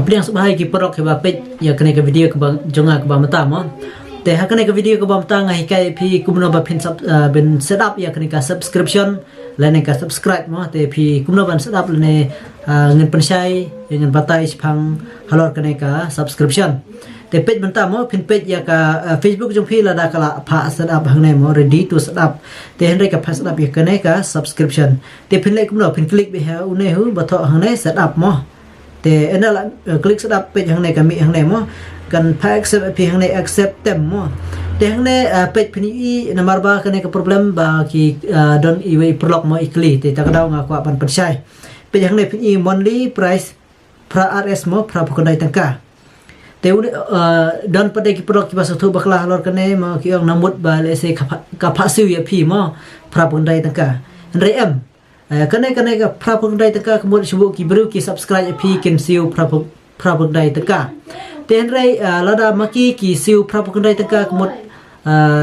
Apa yang sebahagia kiperok ke bapet ya kena ke video ke jonga ke bamata mo. Te ha kena ke video ke bamata ngai kai pi kumno ba pin ben setup ya kena ka subscription lane ka subscribe mo te pi kumno ban setup lane ngan pensai ngan batai phang halor kena ka subscription. Te page banta mo pin page ya ka Facebook jong pi la da kala pha setup hang ne mo ready to setup. Te henry ka pha setup ya kena ka subscription. Te pin like kumno pin click be ha une hu ba tho hang ne setup mo. Te ena klik sedap page hang ne kami hang ne mo kan pa accept hang ne accept tem mo te hang ne page pni nomor ba kan ke problem ba ki don iwe perlok mo ikli te tak daw nga ko pan persai page hang ne pni monthly price pra rs mo pra pukandai tangka te don pada ki perlok ki ba satu baklah lor kan ne mo ki ong namut ba le se ka pha siu ya pi mo pra pukandai tangka rem kanai ka prapagdai taka kemud sebut ki baru ki subscribe pi ken siu prapagdai taka ten rai lada maki ki siu prapagdai taka kemud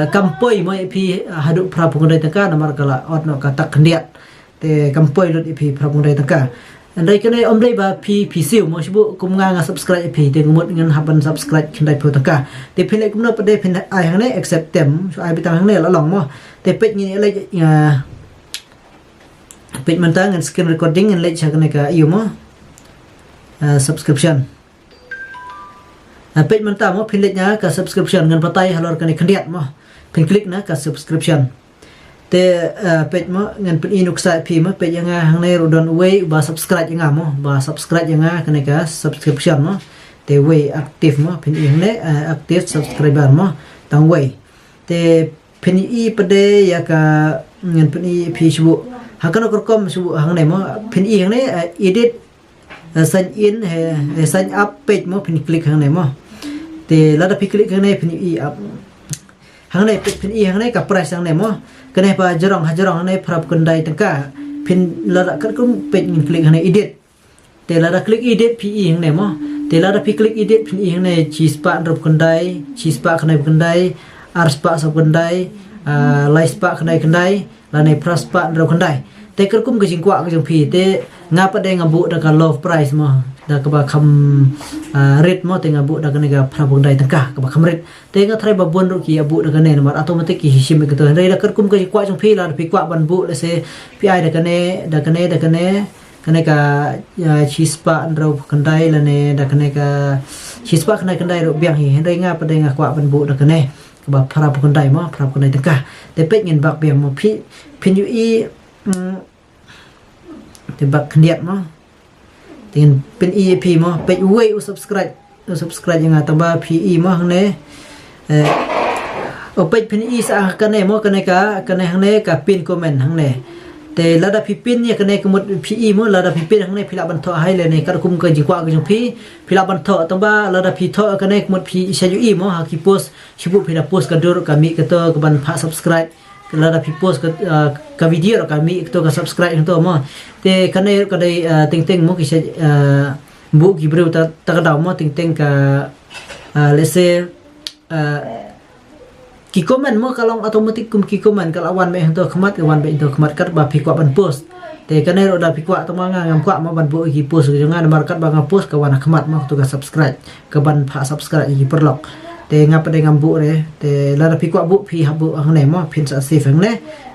kampoi moi pi hadu prapagdai taka namar kala otno kata kendiat te kampoi lut pi prapagdai taka andai kanai omdai ba pi siu mo sebut kumnga nga subscribe pi te kemud ngan haban subscribe kendai pu taka te pin kumno pade pin ai hang ne accept tem so ai bitang hang ne la long mo te pet ni le page mentang and screen recording and let chakne ka iyo mo subscription page mentang mo pin let nya ka subscription ngan patai halor kan khendiat mo pin klik na ka subscription te page mo ngan pin inuk sa pi mo page nga hang ne rodon way ba subscribe nga mo ba subscribe nga kan ka subscription mo te way active mo pin hang ne active subscriber mo tang way te pin pade ya ka ngan pin pi subu hakan korkom subu hang ne mo pin hang ne edit sign in sign up page mo pin klik hang ne mo te lada pi klik hang ne pin up hang ne pin hang ne ka price hang ne mo kene pa jarong hang ne prap kendai tangka pin lada korkom page ngin klik hang ne edit te lada klik edit pi hang ne mo te lada pi klik edit pin hang ne chispa drop kendai chispa kendai arspa sop kendai laispa kendai lane praspa drop kendai te kerkum ke jingkwa ke jong pi te ngapa de ngabu da ka love price mo da ka ba kham rate mo te ngabu da ka ne ga prabung dai tangka ka ba kham rate te nga thrai ba bon ro ki abu da ka ne mar automatic ki hishim ke to re da kerkum ke jingkwa jong pi la pi kwa ban bu le se pi ai da ka ne ka chispa ro kandai la ne da ka ne ka chispa kandai ro biang hi re ngapa de nga kwa ban bu da ka ne ka ba prabung dai mo prabung dai tangka te pet ngin bak biang mo pi pin yu i te bak khendiat mo tin pin EP mo page way subscribe yang ataba PE mo hang ne o page pin sa kan ne mo kan hang ne ka pin comment hang ne te lada pin ya kan ne kemut PE mo lada pin hang ne phila ban tho hai le ne ka kum ka jikwa ka jong phi phila ban tho ataba lada phi tho kan ne kemut phi SUE mo ha ki post sibu phila post ka dur kami ka to ka ban pha subscribe lada pi post ka video kami to ka subscribe to mo te kanai ka dai ting mo ki se bu ki bro ta ka daw mo ting ka let's say ki comment mo kalong automatic kum ki comment kalau wan be to khmat wan be to khmat kat ba pi kwa ban post te kanai ro da pi kwa to ma ngam kwa ma ban bu ki post jo nga mar kat ba nga post ka wan khmat mo to ka subscribe ka ban pha subscribe ki perlok te ngapa de ngambu re te la pi kwa bu pi habu hang ne mo pin sa safe hang ne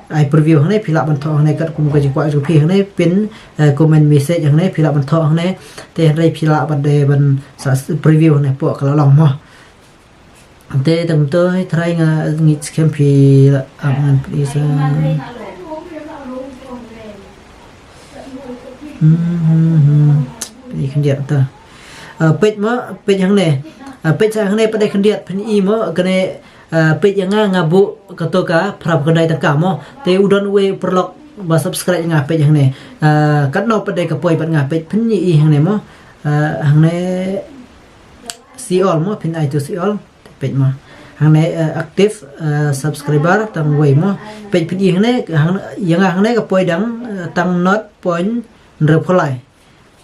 ai preview hang ne phila ban tho hang ne kat kum ka ji kwa ju pi hang ne pin comment message hang ne phila ban tho hang ne te rai phila ban de ban sa preview hang ne po kala long mo te tang to hai try nga ngi scam pi ang please ni kan dia ta page mo page hang ne page hang ne pada khendiat pin mo kene page nga ngabu katoka prap kendai tangka mo te udon we perlok ba subscribe nga page hang ne kat no pada ka poi ban nga page pin hang ne mo hang ne see all mo pin I to see all page mo hang ne active subscriber tang we mo page pin hang ne hang ne ka poi dang tang not point reply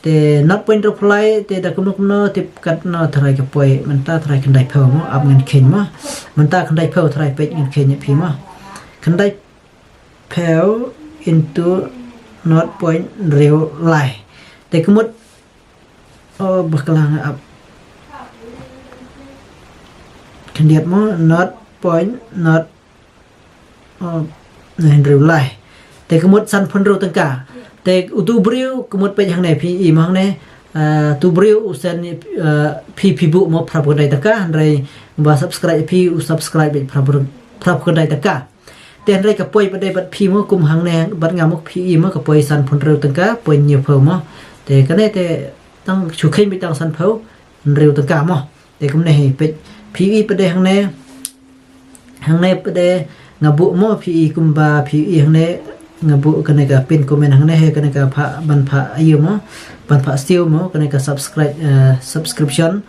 te not point reply te da kumno te kat no thrai ka poi man ta thrai kan dai phau mo ab ngan khen mo man ta kan dai phau thrai page ngan khen pi mo kan dai phau into not point reply te kumut bakalang up kan lihat mo not point not real life แต่กมุดสันพนรูตังกาแต่อุตุบริวกมุดไปทางไหนพี่อีมังเนี่ยตุบริวอุสันพี่บุมพระพุทธไดตะกาอันไรบ่ subscribe พี่อุ subscribe พระพุทธไดตะกาแต่อันไรก็ป่วยบ่ได้บัดพี่มกุมหังแนบัดงามกพี่อีมก็ป่วยสันพนรูตังกาป่วยเหนียวเพิ่มมแต่ก็ได้แต่ต้องฉุกเข็นไปตั้งสันเพิ่นเร็วตังกามแต่กุมในไปพี่อีไปได้ทางไหนไปได้งาบุมพี่อีกุมบาพี่อีทางไหนngabu kana ka pin comment hang ne he kana ka pha ban pha ayu mo ban pha still mo kana ka subscription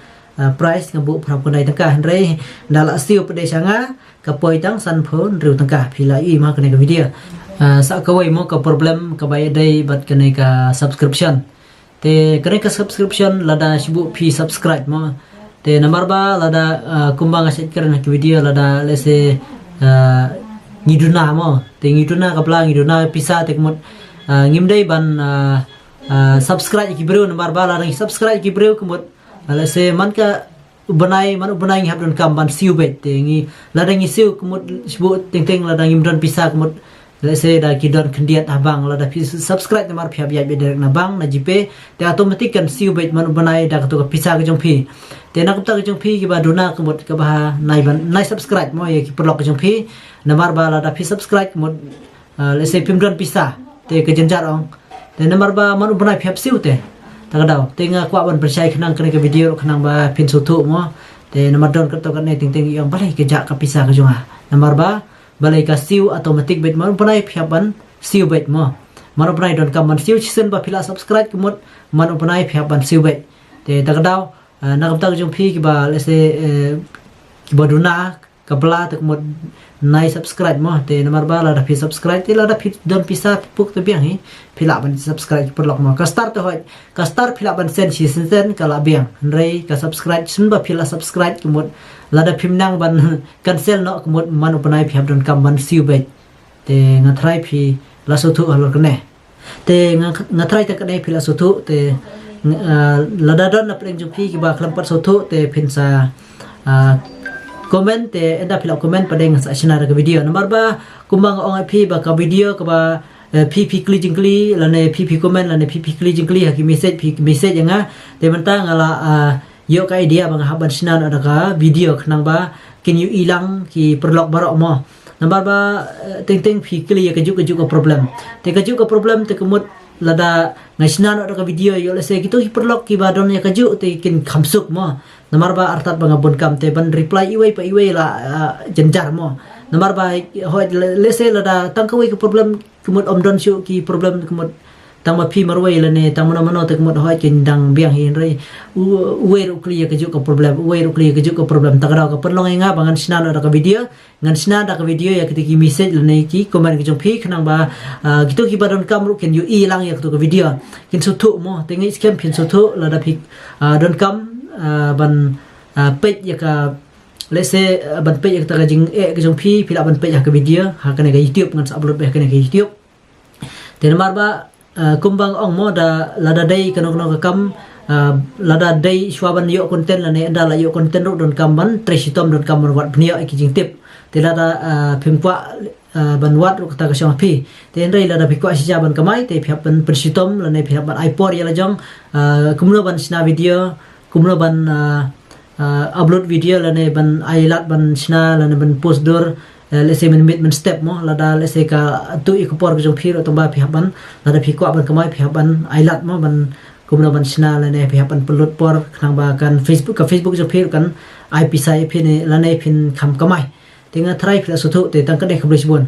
price ngabu phra ko dai taka hanre dala still pade sanga ka poi tang san phon riu taka phila i ma kana ka video sa ka wai mo ka problem ka bai dai bat kana ka subscription te kana ka subscription lada shibu phi subscribe mo te number ba lada kumbang aset kana ka video lada lese ngiduna mo te ngiduna kapla ngiduna pisa te kemut ngimdai ban subscribe ki bro number bala rang subscribe ki bro kemut ala se man ka ubanai ngap don kam ban siu bet te ngi ladang ngi siu kemut sibu teng ladang ngimdon pisa kemut la se da ki don kendiat abang lada pis subscribe number phia biai be na bang na jipe te automatic kan siu bet man ubanai da ka to pisa ka jong phi te nak ta ka jong phi ki ba dona kemut ka ba nai subscribe mo ye ki perlok ka jong phi number ba la da phi subscribe mod let's say pimdon pisa te ke jenjar ong te number ba man ubanai phep siu te ta ka daw te nga kwa ban percaya khnang kana ka video khnang ba pin su thu mo te number don ka to ka ne ting yong balai ke ja ka pisa ka jonga number ba balai ka siu automatic bet man ubanai phep ban siu bet mo man ubanai don ka man siu chisen ba phila subscribe ke mod man ubanai phep ban siu bet te ta ka daw nak ta ka jong phi ki ba let's say ki ba duna ka bla ta mod nai subscribe mo te number ba la da phi subscribe te la da phi don pisa puk te biang hi phila ban subscribe per lok mo ka start to hoi ka start phila ban sen chi sen ka la biang rei ka subscribe sun ba phila subscribe ke mod la da phim nang ban cancel no ke mod man upanai phim don kam ban siu bet te nga try phi la so thu alor ka ne te nga try ta ka dai phila so thu te la da don na pleng ju phi ki ba khlam par so thu te phin sa comment te enda phila comment padeng sa china ka video number ba kumbang ong ip ba ka video ka ba pp kli la ne pp comment la ne pp kli ha ki message nga te banta ngala yo ka idea bang haban china ada ka video khnang ba kin you ilang ki perlok barok mo number ba teng pi kli ka juk ka problem te ka juk ka problem te kemut lada ngasna ada ka video yo le se gitu ki perlok ki ba don ya ka juk te kin khamsuk mo number ba artat bang abon kam te ban reply iwei la jenjar mo number ba ho le se lada tang ka wei ka problem kemut om don shu ki problem kemut tang ma phi marwei la ne tang mano te kemut ho kin dang biang hin rei uwe ru clear ka juk ka problem ta ka ka perlong nga bangan sna ada ka video ngan sna da ka video ya ki message la ne ki comment ki jong phi khnang ba gitu ki ba don kam ru ken yu ilang ya ka video kin su thu mo te ngi scam phin su thu la da phi don kam ban page ya ka let's say ban page ta ka jing ka jong phi phila ban page ka video ha kana ka YouTube ngan upload ba kana ka YouTube te mar ba kumbang ong mo da lada dai kana ka kam lada dai shwaban yo content la ne anda la yo content ro don kam ban tresitom don kam wat bnia ki jing tip te lada phimkwa ban wat ro ta ka shong phi te ndai lada phikwa sija ban kamai te phap ban tresitom la ne phap ban ipod ya la jong kumno ban sna video kumno ban upload video la ne ban ailat ban sna la ne ban post dor let's say min step mo lada let's say ka tu ikopor ka jong phi ro tong ba phap ban lada phikwa ban kamai phap ban ailat mo ban kumno ban sna la ne phap ban upload por khang ba kan Facebook jong phi kan ip sai phi ne la ne phin kham kamai tinga thrai phila su thu te tang ka de khabri bon